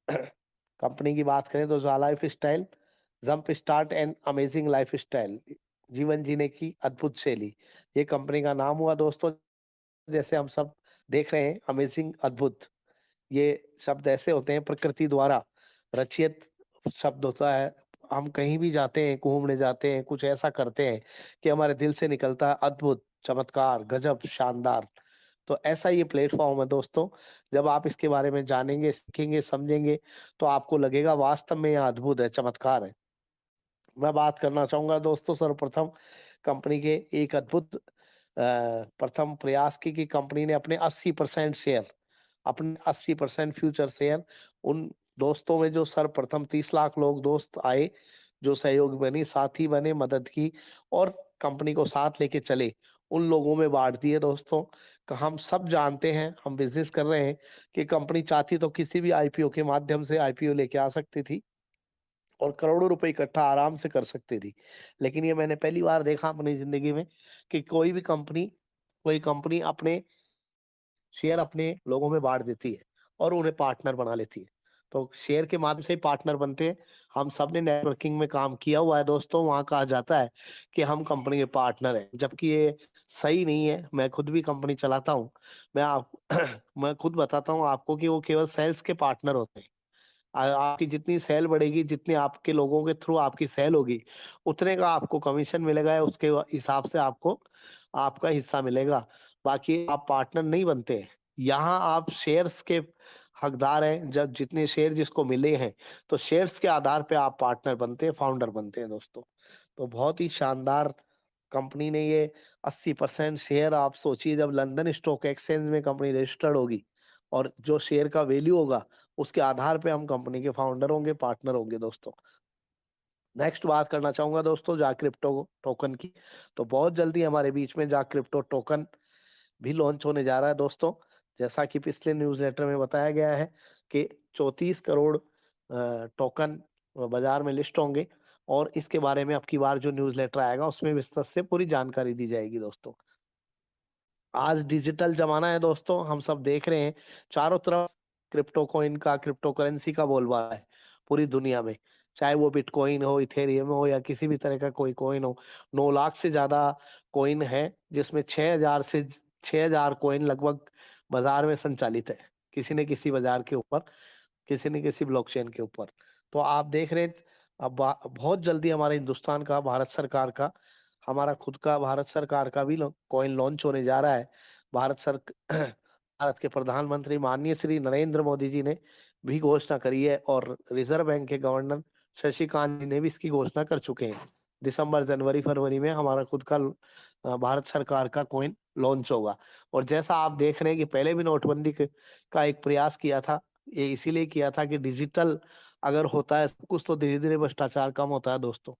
Company की बात करें तो जा life style, jump start and amazing life style, जीवन जीने की अद्भुत शैली, ये कंपनी का नाम हुआ दोस्तों। जैसे हम सब देख रहे हैं, अमेजिंग, अद्भुत, ये शब्द ऐसे होते हैं प्रकृति द्वारा रचित शब्द होता है। हम कहीं भी जाते हैं, घूमने जाते हैं, कुछ ऐसा करते हैं कि हमारे दिल से निकलता है अद्भुत, चमत्कार, गजब, शानदार। तो ऐसा ये प्लेटफॉर्म है दोस्तों। जब आप इसके बारे में जानेंगे, सीखेंगे, समझेंगे, तो आपको लगेगा वास्तव में यह अद्भुत है, चमत्कार है। मैं बात करना चाहूंगा दोस्तों सर्वप्रथम कंपनी के एक अद्भुत प्रथम प्रयास की, कि कंपनी ने अपने 80% फ्यूचर शेयर उन दोस्तों में, जो सर्वप्रथम 30 लाख लोग दोस्त आए, जो सहयोग बनी, साथी बने, मदद की और कंपनी को साथ लेके चले, उन लोगों में बांट दिए दोस्तों। हम सब जानते हैं, हम बिजनेस कर रहे हैं, कि कंपनी चाहती तो किसी भी आईपीओ के माध्यम से आईपीओ लेके आ सकती थी और करोड़ों रुपए इकट्ठा आराम से कर सकती थी। लेकिन ये मैंने पहली बार देखा अपनी जिंदगी में कि कोई कंपनी अपने शेयर अपने लोगों में बांट देती है और उन्हें पार्टनर बना लेती है। तो शेयर के माध्यम से ही पार्टनर बनते हैं। हम सब ने नेटवर्किंग में काम किया हुआ है दोस्तों, वहां कहा जाता है कि हम कंपनी के पार्टनर हैं, जबकि ये सही नहीं है। मैं खुद भी कंपनी चलाता हूँ। मैं आप मैं खुद बताता हूँ आपको कि वो केवल सेल्स के पार्टनर होते हैं। आपकी जितनी सेल बढ़ेगी, जितने आपके लोगों के थ्रू आपकी सेल होगी, उतने का आपको कमीशन मिलेगा, या उसके हिसाब से आपको आपका हिस्सा मिलेगा। बाकी आप पार्टनर नहीं बनते। यहाँ आप शेयर्स के हकदार हैं। जब जितने शेयर जिसको मिले हैं, तो शेयर्स के आधार पे आप पार्टनर बनते हैं, फाउंडर बनते हैं दोस्तों। तो बहुत ही शानदार कंपनी ने ये 80% शेयर, आप सोचिए जब लंदन स्टॉक एक्सचेंज में कंपनी रजिस्टर्ड होगी और जो शेयर का वैल्यू होगा, उसके आधार पे हम कंपनी के फाउंडर होंगे, पार्टनर होंगे दोस्तों। नेक्स्ट बात करना चाहूंगा दोस्तों जा क्रिप्टो टोकन की। तो बहुत जल्दी हमारे बीच में जा क्रिप्टो टोकन भी लॉन्च होने जा रहा है दोस्तों। जैसा कि पिछले न्यूज़लेटर में बताया गया है कि 34 करोड़ टोकन बाजार में लिस्ट होंगे, और इसके बारे में अब की बार जो न्यूज़लेटर आएगा उसमें विस्तृत से पूरी जानकारी दी जाएगी दोस्तों। आज डिजिटल जमाना है दोस्तों, हम सब देख रहे हैं चारों तरफ क्रिप्टो कॉइन का, क्रिप्टो करेंसी का बोलबाला है पूरी दुनिया में। चाहे वो बिटकॉइन हो, इथेरियम हो, या किसी भी तरह का कोई कॉइन हो। 9 लाख से ज्यादा कॉइन है, जिसमें 6,000 कॉइन लगभग बाजार में संचालित है, किसी न किसी बाजार के ऊपर, किसी न किसी ब्लॉकचेन के ऊपर। तो आप देख रहे हैं, अब बहुत जल्दी हमारे हिंदुस्तान का, भारत सरकार का, हमारा खुद का भारत सरकार का भी कॉइन लॉन्च होने जा रहा है। भारत के प्रधानमंत्री माननीय श्री नरेंद्र मोदी जी ने भी घोषणा करी है, और रिजर्व बैंक के गवर्नर शशिकांत जी ने भी इसकी घोषणा कर चुके हैं। दिसंबर, जनवरी, फरवरी में हमारा खुद का भारत सरकार का कॉइन लॉन्च होगा। और जैसा आप देख रहे हैं कि पहले भी नोटबंदी का एक प्रयास किया था, ये इसीलिए किया था कि डिजिटल अगर होता है सब कुछ, तो धीरे धीरे भ्रष्टाचार कम होता है दोस्तों।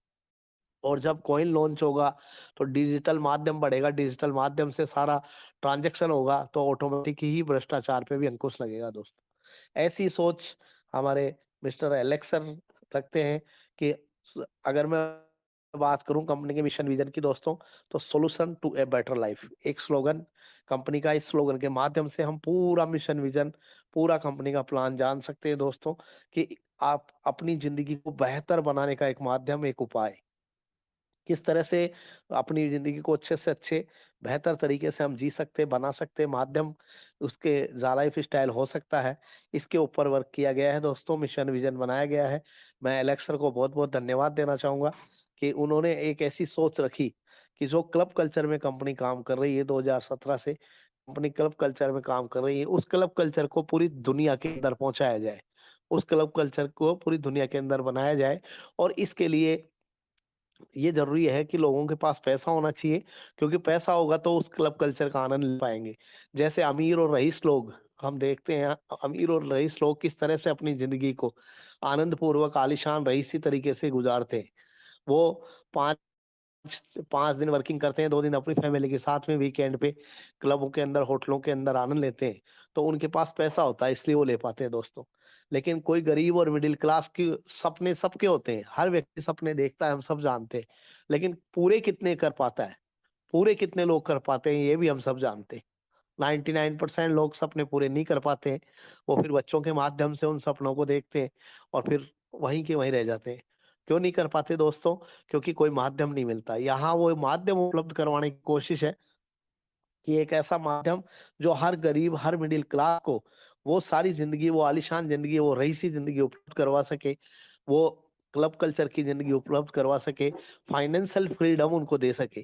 और जब कॉइन लॉन्च होगा, तो डिजिटल माध्यम बढ़ेगा, डिजिटल माध्यम से सारा ट्रांजैक्शन होगा, तो ऑटोमेटिक ही भ्रष्टाचार पे भी अंकुश लगेगा दोस्तों। ऐसी सोच हमारे मिस्टर एलेक्सर रखते हैं कि अगर मैं बात करूं कंपनी के मिशन विजन की दोस्तों, तो solution to a better life एक स्लोगन कंपनी का। इस स्लोगन के माध्यम से हम पूरा मिशन विजन, पूरा कंपनी का प्लान जान सकते हैं दोस्तों, कि आप अपनी जिंदगी को बेहतर बनाने का एक माध्यम, एक उपाय, किस तरह से अपनी जिंदगी को अच्छे से अच्छे, बेहतर तरीके से हम जी सकते, बना सकते, माध्यम उसके जा लाइफ स्टाइल हो सकता है, इसके ऊपर वर्क किया गया है दोस्तों, मिशन विजन बनाया गया है। मैं एलेक्सर को बहुत बहुत धन्यवाद देना चाहूंगा कि उन्होंने एक ऐसी सोच रखी कि जो क्लब कल्चर में कंपनी काम कर रही है, 2017 से कंपनी क्लब कल्चर में काम कर रही है, उस क्लब कल्चर को पूरी दुनिया के अंदर पहुंचाया जाए, उस क्लब कल्चर को पूरी दुनिया के अंदर बनाया जाए। और इसके लिए ये जरूरी है कि लोगों के पास पैसा होना चाहिए, क्योंकि पैसा होगा तो उस क्लब कल्चर का आनंद ले पाएंगे। जैसे अमीर और रईस लोग, हम देखते हैं अमीर और रईस लोग किस तरह से अपनी जिंदगी को आनंद पूर्वक, आलीशान रईसी तरीके से गुजारते हैं। वो पाँच 5 दिन वर्किंग करते हैं, 2 दिन अपनी फैमिली के साथ में वीकेंड पे क्लबों के अंदर, होटलों के अंदर आनंद लेते हैं। तो उनके पास पैसा होता है, इसलिए वो ले पाते हैं दोस्तों। लेकिन कोई गरीब और मिडिल क्लास की सपने सबके होते हैं, हर व्यक्ति सपने देखता है, हम सब जानते हैं। लेकिन पूरे कितने कर पाता है, पूरे कितने लोग कर पाते हैं, ये भी हम सब जानते हैं। 99% लोग सपने पूरे नहीं कर पाते हैं। वो फिर बच्चों के माध्यम से उन सपनों को देखते हैं और फिर वहीं के वहीं रह जाते हैं। क्यों नहीं कर पाते दोस्तों? क्योंकि कोई माध्यम नहीं मिलता। यहाँ वो माध्यम उपलब्ध करवाने की कोशिश है कि एक ऐसा माध्यम जो हर गरीब, हर मिडिल क्लास को वो सारी जिंदगी, वो आलीशान जिंदगी, वो रईसी जिंदगी उपलब्ध करवा सके, वो क्लब कल्चर की जिंदगी उपलब्ध करवा सके, फाइनेंशियल फ्रीडम उनको दे सके।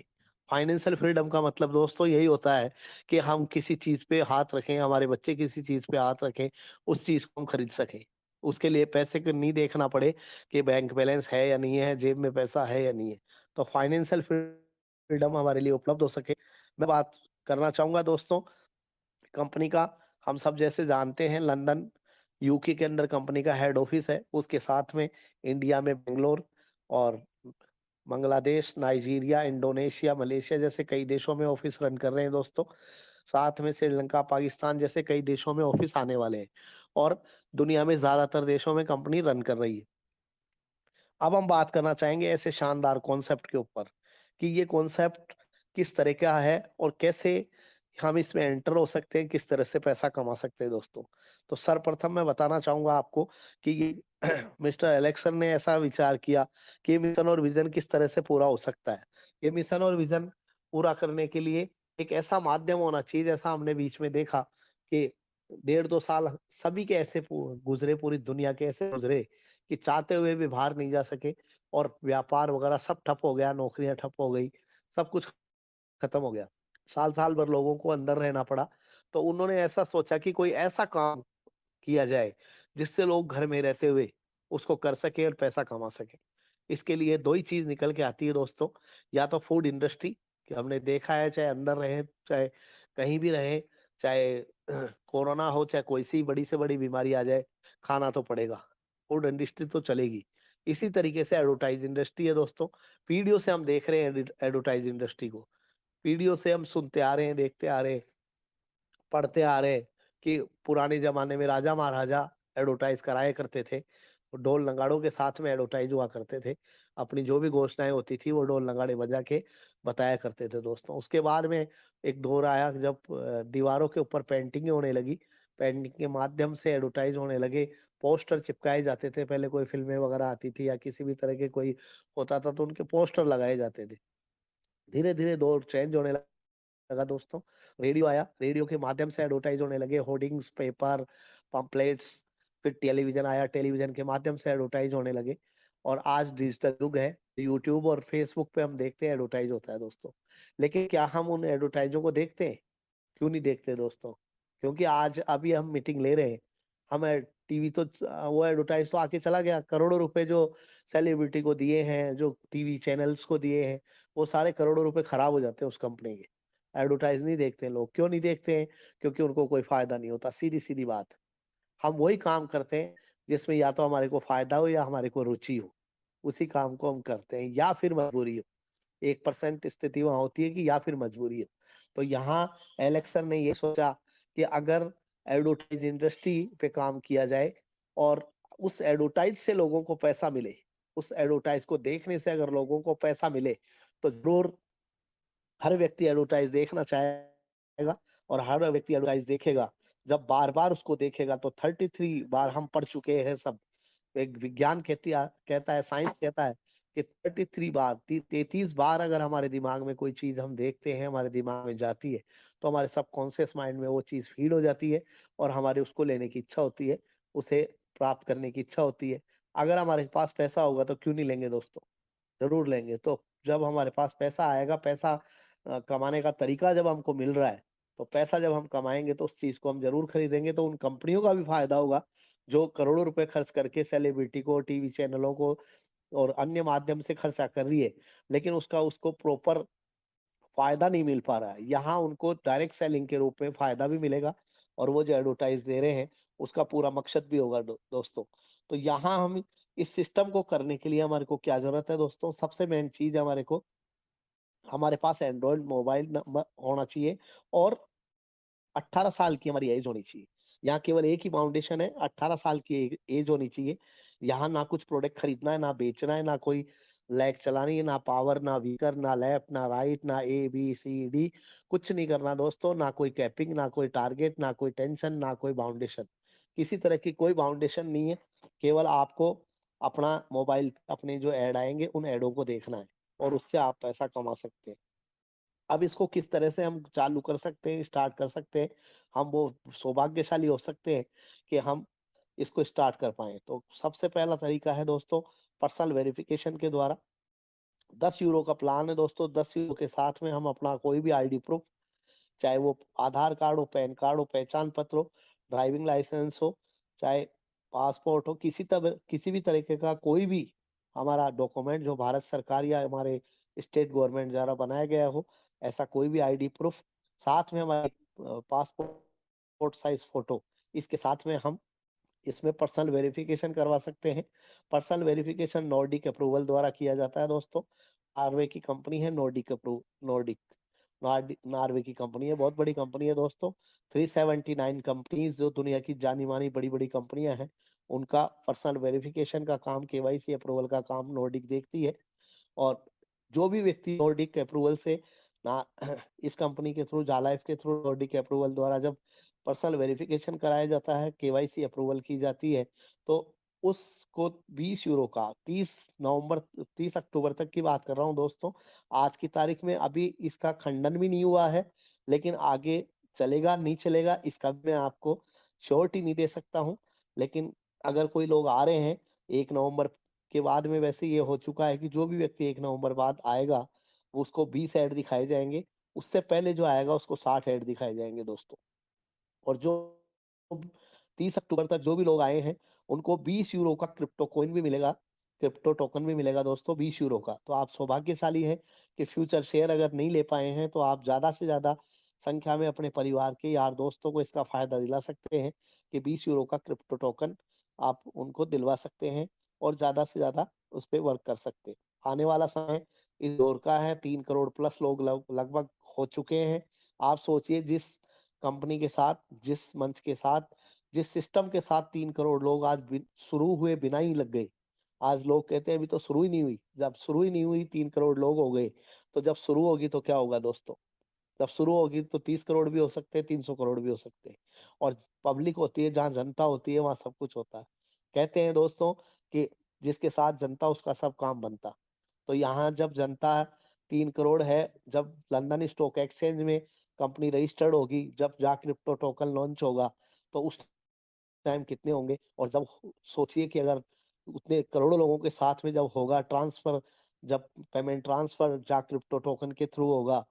फाइनेंशियल फ्रीडम का मतलब दोस्तों यही होता है कि हम किसी चीज पे हाथ रखें, हमारे बच्चे किसी चीज पे हाथ रखें, उस चीज को हम खरीद सकें। उसके लिए पैसे को नहीं देखना पड़े कि बैंक बैलेंस है या नहीं है, जेब में पैसा है या नहीं है। तो फाइनेंशियल फ्रीडम हमारे लिए उपलब्ध हो सके। मैं बात करना चाहूंगा दोस्तों कंपनी का। हम सब जैसे जानते हैं लंदन यूके के अंदर कंपनी का हेड ऑफिस है। उसके साथ में इंडिया में बेंगलोर और बांग्लादेश, नाइजीरिया, इंडोनेशिया, मलेशिया जैसे कई देशों में ऑफिस रन कर रहे हैं दोस्तों। साथ में श्रीलंका, पाकिस्तान जैसे कई देशों में ऑफिस आने वाले हैं और दुनिया में ज्यादातर देशों में कंपनी रन कर रही है। अब हम बात करना चाहेंगे ऐसे शानदार कॉन्सेप्ट के ऊपर कि ये कॉन्सेप्ट किस तरह का है और कैसे हम इसमें एंटर हो सकते हैं, किस तरह से पैसा कमा सकते हैं दोस्तों। तो सर्वप्रथम मैं बताना चाहूंगा आपको कि ये मिस्टर एलेक्सन ने ऐसा विचार किया कि मिशन और विजन किस तरह से पूरा हो सकता है। ये मिशन और विजन पूरा करने के लिए एक ऐसा माध्यम होना चाहिए, जैसा हमने बीच में देखा कि 1.5-2 साल सभी के ऐसे गुजरे, पूरी दुनिया के ऐसे गुजरे कि चाहते हुए भी बाहर नहीं जा सके और व्यापार वगैरह सब ठप हो गया, नौकरियां ठप हो गई, सब कुछ खत्म हो गया। साल साल भर लोगों को अंदर रहना पड़ा। तो उन्होंने ऐसा सोचा कि कोई ऐसा काम किया जाए जिससे लोग घर में रहते हुए उसको कर सके और पैसा कमा सके। इसके लिए दो ही चीज निकल के आती है दोस्तों। या तो फूड इंडस्ट्री, कि हमने देखा है चाहे अंदर रहे चाहे कहीं भी रहे, चाहे कोरोना हो चाहे कोई सी बड़ी से बड़ी बीमारी आ जाए, खाना तो पड़ेगा, फूड इंडस्ट्री तो चलेगी। इसी तरीके से एडवर्टाइज इंडस्ट्री है दोस्तों। पीढ़ियों से हम देख रहे हैं एडवर्टाइज इंडस्ट्री को, पीढ़ियों से हम सुनते आ रहे हैं, देखते आ रहे हैं, पढ़ते आ रहे हैं कि पुराने जमाने में राजा महाराजा एडवर्टाइज कराया करते थे। वो ढोल नगाड़ों के साथ में एडवर्टाइज हुआ करते थे। अपनी जो भी घोषणाएं होती थी वो ढोल नगाड़े बजा के बताया करते थे दोस्तों। उसके बाद में एक दौर आया जब दीवारों के ऊपर पेंटिंग होने लगी, पेंटिंग के माध्यम से एडवर्टाइज होने लगे, पोस्टर चिपकाए जाते थे। पहले कोई फिल्में वगैरह आती थी या किसी भी तरह के कोई होता था तो उनके पोस्टर लगाए जाते थे। धीरे धीरे दौर चेंज होने लगा दोस्तों। रेडियो आया, रेडियो के माध्यम से एडवर्टाइज होने लगे, होर्डिंग्स, पेपर, पंपलेट्स। फिर टेलीविजन आया, टेलीविजन के माध्यम से एडवर्टाइज होने लगे। और आज डिजिटल युग है, यूट्यूब और फेसबुक पे हम देखते हैं एडवर्टाइज होता है दोस्तों। लेकिन क्या हम उन एडवर्टाइजों को देखते हैं? क्यों नहीं देखते दोस्तों? क्योंकि आज अभी हम मीटिंग ले रहे हैं, हम टीवी तो वो एडवर्टाइज तो आके चला गया। करोड़ों रुपए जो सेलिब्रिटी को दिए हैं, जो टीवी चैनल्स को दिए हैं, वो सारे करोड़ों रुपए खराब हो जाते हैं उस कंपनी के। एडवर्टाइज नहीं देखते हैं लोग। क्यों नहीं देखते हैं? क्योंकि उनको कोई फायदा नहीं होता, सीधी सीधी बात। हम वही काम करते हैं जिसमें या तो हमारे को फायदा हो या हमारे को रुचि हो, उसी काम को हम करते हैं, या फिर मजबूरी हो। 1% स्थिति वहां होती है कि या फिर मजबूरी है। तो यहाँ एलेक्सन ने ये सोचा कि अगर एडवर्टाइज इंडस्ट्री पे काम किया जाए और उस एडवर्टाइज से लोगों को पैसा मिले, उस एडवर्टाइज को देखने से अगर लोगों को पैसा मिले, तो जरूर हर व्यक्ति एडवर्टाइज देखना चाहेगा। और हर व्यक्ति एडवर्टाइज देखेगा, जब बार बार उसको देखेगा तो 33 बार हम पढ़ चुके हैं सब। एक विज्ञान कहता है, साइंस कहता है कि 33 बार, 33 बार अगर हमारे दिमाग में कोई चीज हम देखते हैं, हमारे दिमाग में जाती है, तो हमारे सबकॉन्शियस माइंड में वो चीज फीड हो जाती है और हमारे उसको लेने की इच्छा होती है, उसे प्राप्त करने की इच्छा होती है। अगर हमारे पास पैसा होगा तो क्यों नहीं लेंगे दोस्तों? जरूर लेंगे। तो जब हमारे पास पैसा आएगा, पैसा कमाने का तरीका जब हमको मिल रहा है, तो पैसा जब हम कमाएंगे तो उस चीज को हम जरूर खरीदेंगे। तो उन कंपनियों का भी फायदा होगा जो करोड़ों रुपए खर्च करके सेलिब्रिटी को, टीवी चैनलों को और अन्य माध्यम से खर्चा कर रही है, लेकिन उसका उसको प्रॉपर फायदा नहीं मिल पा रहा है। यहाँ उनको डायरेक्ट सेलिंग के रूप में फायदा भी मिलेगा और वो जो एडवर्टाइज दे रहे हैं उसका पूरा मकसद भी होगा दोस्तों। तो यहाँ हम इस सिस्टम को करने के लिए हमारे को क्या जरूरत है दोस्तों? सबसे मेन चीज हमारे को, हमारे पास एंड्रॉयड मोबाइल नंबर होना चाहिए और 18 साल की हमारी एज होनी चाहिए। यहाँ केवल एक ही फाउंडेशन है, 18 साल की एज होनी चाहिए। यहाँ ना कुछ प्रोडक्ट खरीदना है, ना बेचना है, ना कोई लैग चलानी है, ना पावर, ना वीकर, ना लेफ्ट, ना राइट, ना ABCD, कुछ नहीं करना दोस्तों। ना कोई कैपिंग, ना कोई टारगेट, ना कोई टेंशन, ना कोई बाउंडेशन, किसी तरह की कोई बाउंडेशन नहीं है। केवल आपको अपना मोबाइल, अपने जो ऐड आएंगे उन ऐडों को देखना है और उससे आप पैसा कमा सकते हैं। अब इसको किस तरह से हम चालू कर सकते हैं, स्टार्ट कर सकते हैं, हम वो सौभाग्यशाली हो सकते हैं कि हम इसको स्टार्ट कर पाए। तो सबसे पहला तरीका है दोस्तों, पर्सनल वेरिफिकेशन के द्वारा। 10 यूरो का प्लान है दोस्तों। 10 यूरो के साथ में हम अपना कोई भी ID प्रूफ, चाहे वो आधार कार्ड हो, पैन कार्ड हो, पहचान पत्र हो, ड्राइविंग लाइसेंस हो, चाहे पासपोर्ट हो, किसी भी तरीके का कोई भी हमारा डॉक्यूमेंट जो भारत सरकार या हमारे स्टेट गवर्नमेंट द्वारा बनाया गया हो, ऐसा कोई भी ID प्रूफ, साथ में हमारी पासपोर्ट साइज फोटो, इसके साथ में हम इसमें पर्सनल वेरिफिकेशन करवा सकते हैं। पर्सनल वेरिफिकेशन नॉर्डिक अप्रूवल द्वारा किया जाता है दोस्तों। नॉर्वे की कंपनी है नॉर्डिक, नॉर्वे की कंपनी है, बहुत बड़ी कंपनी है दोस्तों। 379 कंपनीज जो दुनिया की जानी मानी बड़ी बड़ी कंपनियां हैं, उनका पर्सनल वेरिफिकेशन का काम, KYC अप्रूवल का काम नॉर्डिक देखती है। और जो भी व्यक्ति नॉर्डिक अप्रूवल से ना इस कंपनी के थ्रू, जालाइफ के थ्रू नॉर्डिक अप्रूवल द्वारा जब पर्सनल वेरिफिकेशन कराया जाता है, KYC अप्रूवल की जाती है, तो उसको 20 यूरो का, 30 अक्टूबर तक की बात कर रहा हूँ दोस्तों, आज की तारीख में अभी इसका खंडन भी नहीं हुआ है, लेकिन आगे चलेगा नहीं चलेगा इसका भी मैं आपको श्योरिटी नहीं दे सकता हूँ। लेकिन अगर कोई लोग आ रहे हैं 1 नवंबर के बाद में, वैसे ये हो चुका है कि जो भी व्यक्ति 1 नवंबर बाद आएगा उसको 20 ऐड दिखाए जाएंगे, उससे पहले जो आएगा उसको 60 ऐड दिखाए जाएंगे दोस्तों। और जो 30 अक्टूबर तक जो भी लोग आए हैं उनको 20 यूरो का क्रिप्टो कॉइन भी मिलेगा, क्रिप्टो टोकन भी मिलेगा दोस्तों 20 यूरो का। तो आप सौभाग्यशाली हैं कि फ्यूचर शेयर अगर नहीं ले पाए हैं तो आप ज्यादा से ज्यादा संख्या में अपने परिवार के यार दोस्तों को इसका फायदा दिला सकते हैं कि 20 यूरो का क्रिप्टो टोकन आप उनको दिलवा सकते हैं और ज्यादा से ज्यादा उस पर वर्क कर सकते हैं। आने वाला समय इस दौर का है, 3 करोड़ प्लस लोग लगभग हो चुके हैं। आप सोचिए, जिस कंपनी के साथ, जिस मंच के साथ, जिस सिस्टम के साथ 3 करोड़ लोग आज शुरू हुए बिना ही लग गए। आज लोग कहते हैं अभी तो शुरू ही नहीं हुई, जब शुरू ही नहीं हुई 3 करोड़ लोग हो गए, तो जब शुरू होगी तो क्या होगा दोस्तों? जब शुरू होगी तो 30 करोड़ भी हो सकते हैं, 300 करोड़ भी हो सकते हैं। और पब्लिक होती है, जहाँ जनता होती है वहां सब कुछ होता है। कहते हैं दोस्तों कि जिसके साथ जनता उसका सब काम बनता। तो यहाँ जब जनता 3 करोड़ है, जब लंदन स्टॉक एक्सचेंज में कंपनी रजिस्टर्ड होगी, जब जा क्रिप्टो टोकन लॉन्च होगा, तो उस टाइम कितने होंगे? और जब सोचिए कि अगर उतने करोड़ों लोगों के साथ में जब होगा ट्रांसफर, जब पेमेंट ट्रांसफर जा क्रिप्टो टोकन के थ्रू होगा,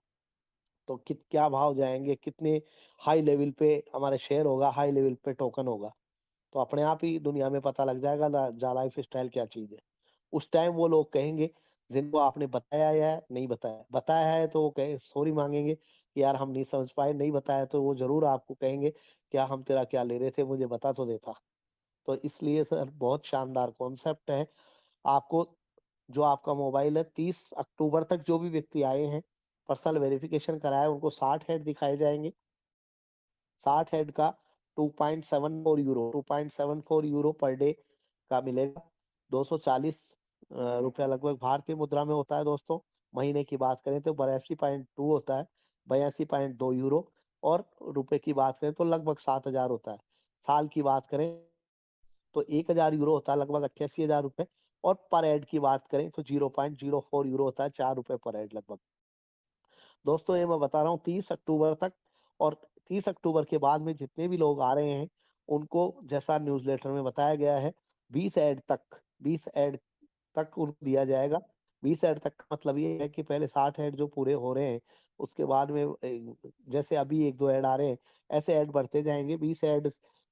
तो कित क्या भाव जाएंगे, कितने हाई लेवल पे हमारे शेयर होगा, हाई लेवल पे टोकन होगा। तो अपने आप ही दुनिया में पता लग जाएगा जा लाइफ स्टाइल क्या चीज है। उस टाइम वो लोग कहेंगे जिनको आपने बताया या नहीं बताया, बताया है तो वो कहे सॉरी मांगेंगे कि यार हम नहीं समझ पाए, नहीं बताया तो वो जरूर आपको कहेंगे क्या हम तेरा क्या ले रहे थे, मुझे बता तो देता। तो इसलिए सर बहुत शानदार कॉन्सेप्ट है। आपको जो आपका मोबाइल है, 30 अक्टूबर तक जो भी व्यक्ति आए हैं पर्सनल वेरिफिकेशन कराए, उनको 60 हेड दिखाए जाएंगे। 60 हेड का 2.74 यूरो, 2.74 यूरो पर डे का मिलेगा। 240 रुपया लगभग भारतीय मुद्रा में होता है दोस्तों। महीने की बात करें तो 82.2 होता है, 82.2 यूरो। और रुपए की बात करें तो लगभग 7,000 होता है। साल की बात करें तो 1,000 यूरो होता है, लगभग 88,000 रुपए। और पर हेड की बात करें तो 0.04 यूरो होता है, 4 रुपए पर हेड लगभग। दोस्तों ये मैं बता रहा हूँ 30 अक्टूबर तक। और 30 अक्टूबर के बाद में जितने भी लोग आ रहे हैं उनको, जैसा न्यूज़लेटर में बताया गया है, 20 ऐड तक उनको दिया जाएगा। 20 ऐड तक का मतलब ये है कि पहले 60 ऐड जो पूरे हो रहे हैं, उसके बाद में जैसे अभी 1-2 ऐड आ रहे हैं, ऐसे ऐड बढ़ते जाएंगे। 20 ऐड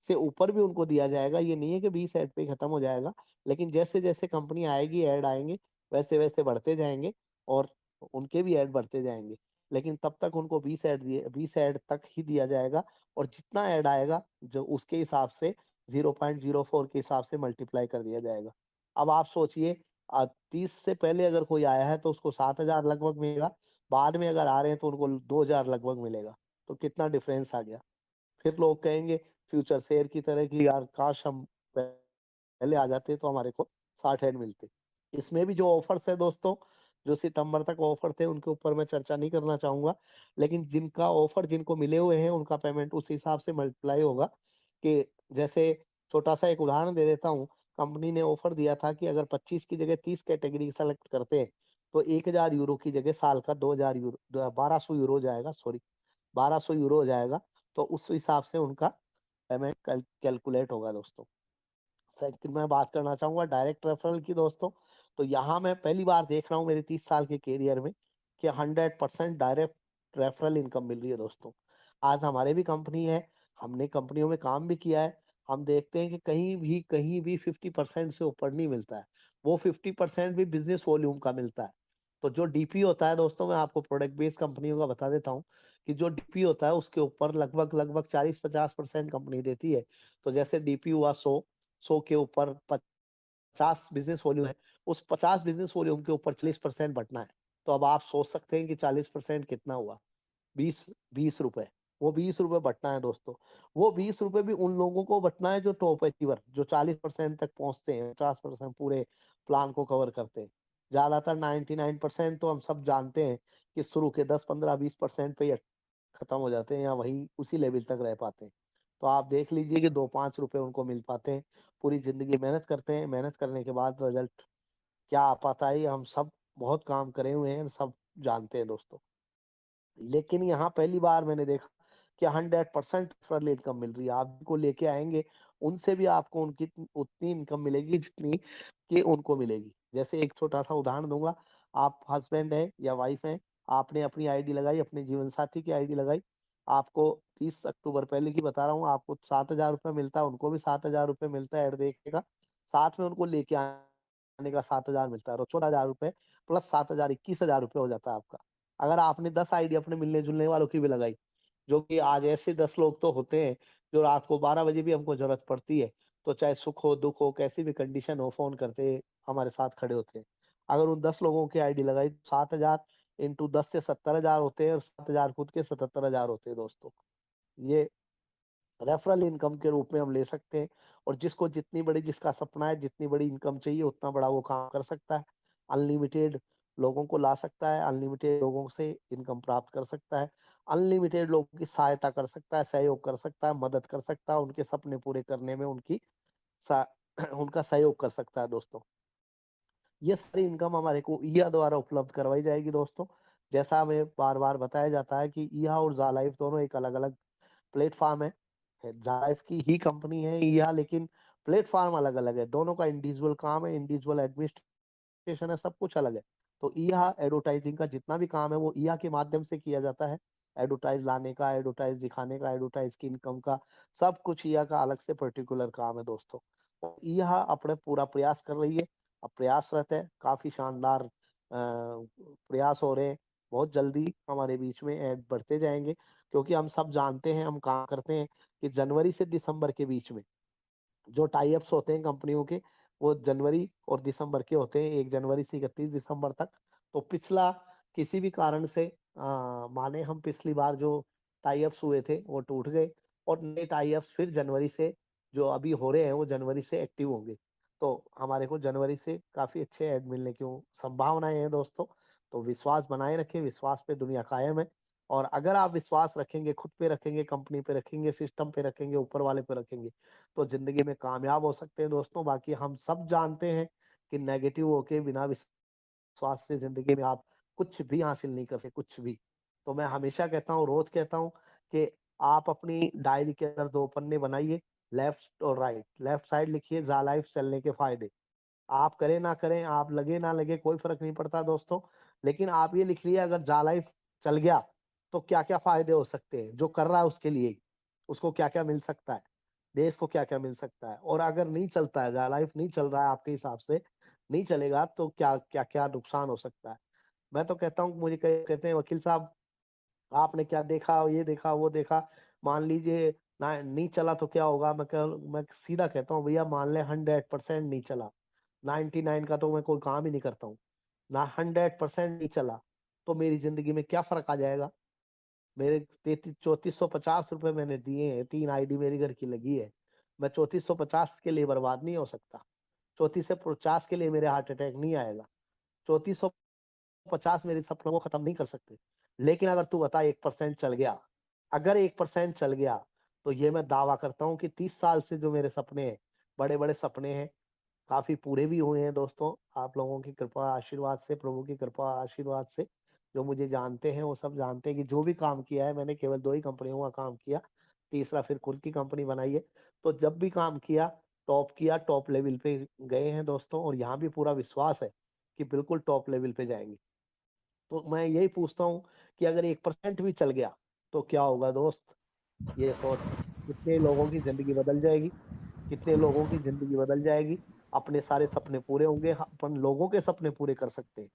से ऊपर भी उनको दिया जाएगा। ये नहीं है कि 20 ऐड पे ही खत्म हो जाएगा, लेकिन जैसे जैसे कंपनी आएगी, ऐड आएंगे, वैसे वैसे बढ़ते जाएंगे और उनके भी ऐड बढ़ते जाएंगे। लेकिन तब तक उनको 20 ऐड तक ही दिया जाएगा। और जितना ऐड आएगा जो उसके हिसाब से 0.04 के हिसाब से मल्टीप्लाई कर दिया जाएगा। अब आप सोचिए, 30 से पहले अगर कोई आया है तो उसको 7,000 लगभग मिलेगा, बाद में अगर आ रहे हैं तो उनको 2,000 लगभग मिलेगा। तो कितना डिफरेंस आ गया। फिर लोग कहेंगे फ्यूचर शेयर की तरह कि यार काश हम पहले आ जाते तो हमारे को 60 हेड मिलते। इसमें भी जो ऑफर्स है दोस्तों, जो सितंबर तक ऑफर थे उनके ऊपर मैं चर्चा नहीं करना चाहूंगा, लेकिन जिनका ऑफर जिनको मिले हुए हैं उनका पेमेंट उस हिसाब से मल्टीप्लाई होगा। कि जैसे छोटा सा एक उदाहरण दे देता हूँ, कंपनी ने ऑफर दिया था कि अगर 25 की जगह 30 कैटेगरी सेलेक्ट करते हैं तो 1000 यूरो की जगह साल का 2000 यूरो 1200 यूरो हो जाएगा, सॉरी 1200 यूरो हो जाएगा। तो उस हिसाब से उनका पेमेंट कैलकुलेट होगा दोस्तों। सेकंड मैं बात करना चाहूंगा डायरेक्ट रेफरल की दोस्तों। तो यहाँ मैं पहली बार देख रहा हूँ मेरे 30 साल के कैरियर में कि 100% डायरेक्ट रेफरल इनकम मिल रही है दोस्तों। आज हमारे भी कंपनी है, हमने कंपनियों में काम भी किया है, हम देखते हैं कि कहीं भी 50% से ऊपर नहीं मिलता है। वो 50% भी बिजनेस वॉल्यूम का मिलता है। तो जो डीपी होता है दोस्तों, मैं आपको प्रोडक्ट बेस्ड कंपनियों का बता देता हूँ कि जो डीपी होता है उसके ऊपर लगभग लगभग 40-50% कंपनी देती है। तो जैसे डीपी हुआ 100 के ऊपर 50 बिजनेस वॉल्यूम है, उस 50 बिजनेस वॉल्यूम के ऊपर 40% बटना है। तो अब आप सोच सकते हैं कि 40% कितना हुआ, 20 20 रुपए। वो 20 रुपए बटना है दोस्तों। वो 20 रुपए भी उन लोगों को बटना है जो टॉप अचीवर, जो 40% तक पहुंचते हैं, 50% पूरे प्लान को कवर करते हैं। ज्यादातर 99% तो हम सब जानते हैं कि शुरू के 10 15 20% पे ही खत्म हो जाते हैं या वही उसी लेवल तक रह पाते हैं। तो आप देख लीजिए कि 2 5 रुपए उनको मिल पाते हैं। पूरी जिंदगी मेहनत करते हैं, मेहनत करने के बाद रिजल्ट क्या आ पाता है ये हम सब बहुत काम करे हुए हैं, सब जानते हैं दोस्तों। लेकिन यहाँ पहली बार मैंने देखा कि 100% रेफरल इनकम मिल रही है। आप को लेके आएंगे, उनसे भी आपको उनकी उतनी इनकम मिलेगी जितनी कि उनको मिलेगी। जैसे एक छोटा सा उदाहरण दूंगा, आप हस्बैंड है या वाइफ है, आपने अपनी आईडी लगाई, अपने जीवन साथी की आईडी लगाई, आपको 30 अक्टूबर पहले की बता रहा हूँ, आपको 7,000 रुपये मिलता है, उनको भी 7,000 रुपये मिलता है ऐड देखने का, साथ में उनको लेके आने का 7,000 मिलता है, और 14,000 रुपये प्लस 7,000 21,000 रुपये हो जाता है आपका। अगर आपने 10 आईडी अपने मिलने जुलने वालों की भी लगाई, जो कि आज ऐसे 10 लोग तो होते हैं जो रात को 12 बजे भी हमको जरूरत पड़ती है, तो चाहे सुख हो दुख हो कैसी भी कंडीशन हो, फोन करते हमारे साथ खड़े होते हैं। अगर उन 10 लोगों की आईडी लगाई, 7,000 इंटू 10 से 70,000 होते हैं, और 7,000 खुद के 77,000 होते हैं दोस्तों। ये रेफरल इनकम के रूप में हम ले सकते हैं। और जिसको जितनी बड़ी, जिसका सपना है जितनी बड़ी इनकम चाहिए उतना बड़ा वो काम कर सकता है। अनलिमिटेड लोगों को ला सकता है, अनलिमिटेड लोगों से इनकम प्राप्त कर सकता है, अनलिमिटेड लोगों की सहायता कर सकता है, सहयोग कर सकता है, मदद कर सकता है, उनके सपने पूरे करने में उनका सहयोग कर सकता है दोस्तों। ये सारी इनकम हमारे को ईया द्वारा उपलब्ध करवाई जाएगी दोस्तों। जैसा हमें बार बार बताया जाता है कि ईया और जालाइफ दोनों एक अलग अलग प्लेटफॉर्म है। जायफ की ही कंपनी है यह, लेकिन प्लेटफॉर्म अलग अलग है। दोनों का इंडिविजुअल काम है, इंडिविजुअल एडमिनिस्ट्रेशन है, सब कुछ अलग है। तो ईहा एडवर्टाइजिंग का जितना भी काम है वो ईहा के माध्यम से किया जाता है। एडवर्टाइज लाने का, एडवर्टाइज दिखाने का, एडवर्टाइज की इनकम का, सब कुछ ईहा का अलग से पर्टिकुलर काम है दोस्तों। और ईहा अपने पूरा प्रयास कर रही है, अब प्रयासरत है, काफी शानदार प्रयास हो रहे हैं। बहुत जल्दी हमारे बीच में ऐड बढ़ते जाएंगे, क्योंकि हम सब जानते हैं, हम काम करते हैं कि जनवरी से दिसंबर के बीच में जो टाई अप्स होते हैं कंपनियों के, वो जनवरी और दिसंबर के होते हैं, 1 जनवरी से 31 दिसंबर तक। तो पिछला किसी भी कारण से माने हम पिछली बार जो टाई अप्स हुए थे वो टूट गए, और नए टाई अप्स फिर जनवरी से जो अभी हो रहे हैं वो जनवरी से एक्टिव होंगे। तो हमारे को जनवरी से काफी अच्छे ऐड मिलने की संभावनाएं हैं दोस्तों। तो विश्वास बनाए रखें, विश्वास पे दुनिया कायम है। और अगर आप विश्वास रखेंगे, खुद पे रखेंगे, कंपनी पे रखेंगे, सिस्टम पे रखेंगे, ऊपर वाले पे रखेंगे, तो जिंदगी में कामयाब हो सकते हैं दोस्तों। बाकी हम सब जानते हैं कि नेगेटिव होके बिना विश्वास से जिंदगी में आप कुछ भी हासिल नहीं कर सकते, कुछ भी। तो मैं हमेशा कहता हूँ, रोज कहता हूँ कि आप अपनी डायरी के अंदर 2 पन्ने बनाइए, लेफ्ट और राइट। लेफ्ट साइड लिखिए जा लाइफ चलने के फायदे। आप करें ना करें, आप लगे ना लगे, कोई फर्क नहीं पड़ता दोस्तों। लेकिन आप ये लिख लिए अगर जा लाइफ चल गया तो क्या क्या फायदे हो सकते हैं, जो कर रहा है उसके लिए, उसको क्या क्या मिल सकता है, देश को क्या क्या मिल सकता है। और अगर नहीं चलता है, जा लाइफ नहीं चल रहा है आपके हिसाब से, नहीं चलेगा, तो क्या क्या क्या नुकसान हो सकता है। मैं तो कहता हूँ, मुझे कहते हैं वकील साहब आपने क्या देखा, ये देखा वो देखा, मान लीजिए ना नहीं चला तो क्या होगा। मैं सीधा कहता हूँ भैया, मान ले 100% नहीं चला, 99 का तो मैं कोई काम ही नहीं करता हूँ ना, 100% नहीं चला, तो मेरी जिंदगी में क्या फर्क आ जाएगा। मेरे 3450 रुपये मैंने दिए हैं, 3 आईडी मेरी घर की लगी है, मैं 3450 के लिए बर्बाद नहीं हो सकता। 3450 के लिए मेरे हार्ट अटैक नहीं आएगा। 3450 मेरे सपनों को खत्म नहीं कर सकते। लेकिन अगर तू बता 1% चल गया, अगर 1% चल गया, तो ये मैं दावा करता हूँ कि 30 साल से जो मेरे सपने हैं, बड़े-बड़े सपने हैं, काफ़ी पूरे भी हुए हैं दोस्तों। आप लोगों की कृपा आशीर्वाद से, प्रभु की कृपा आशीर्वाद से, जो मुझे जानते हैं वो सब जानते हैं कि जो भी काम किया है मैंने केवल 2 ही कंपनियों का काम किया, तीसरा फिर खुद की कंपनी बनाई है। तो जब भी काम किया, टॉप लेवल पे गए हैं दोस्तों, और यहाँ भी पूरा विश्वास है कि बिल्कुल टॉप लेवल पे जाएँगे। तो मैं यही पूछता हूँ कि अगर 1% भी चल गया, तो क्या होगा दोस्त? ये सोच, कितने लोगों की ज़िंदगी बदल जाएगी, कितने लोगों की ज़िंदगी बदल जाएगी, अपने सारे सपने पूरे होंगे, अपन लोगों के सपने पूरे कर सकते हैं।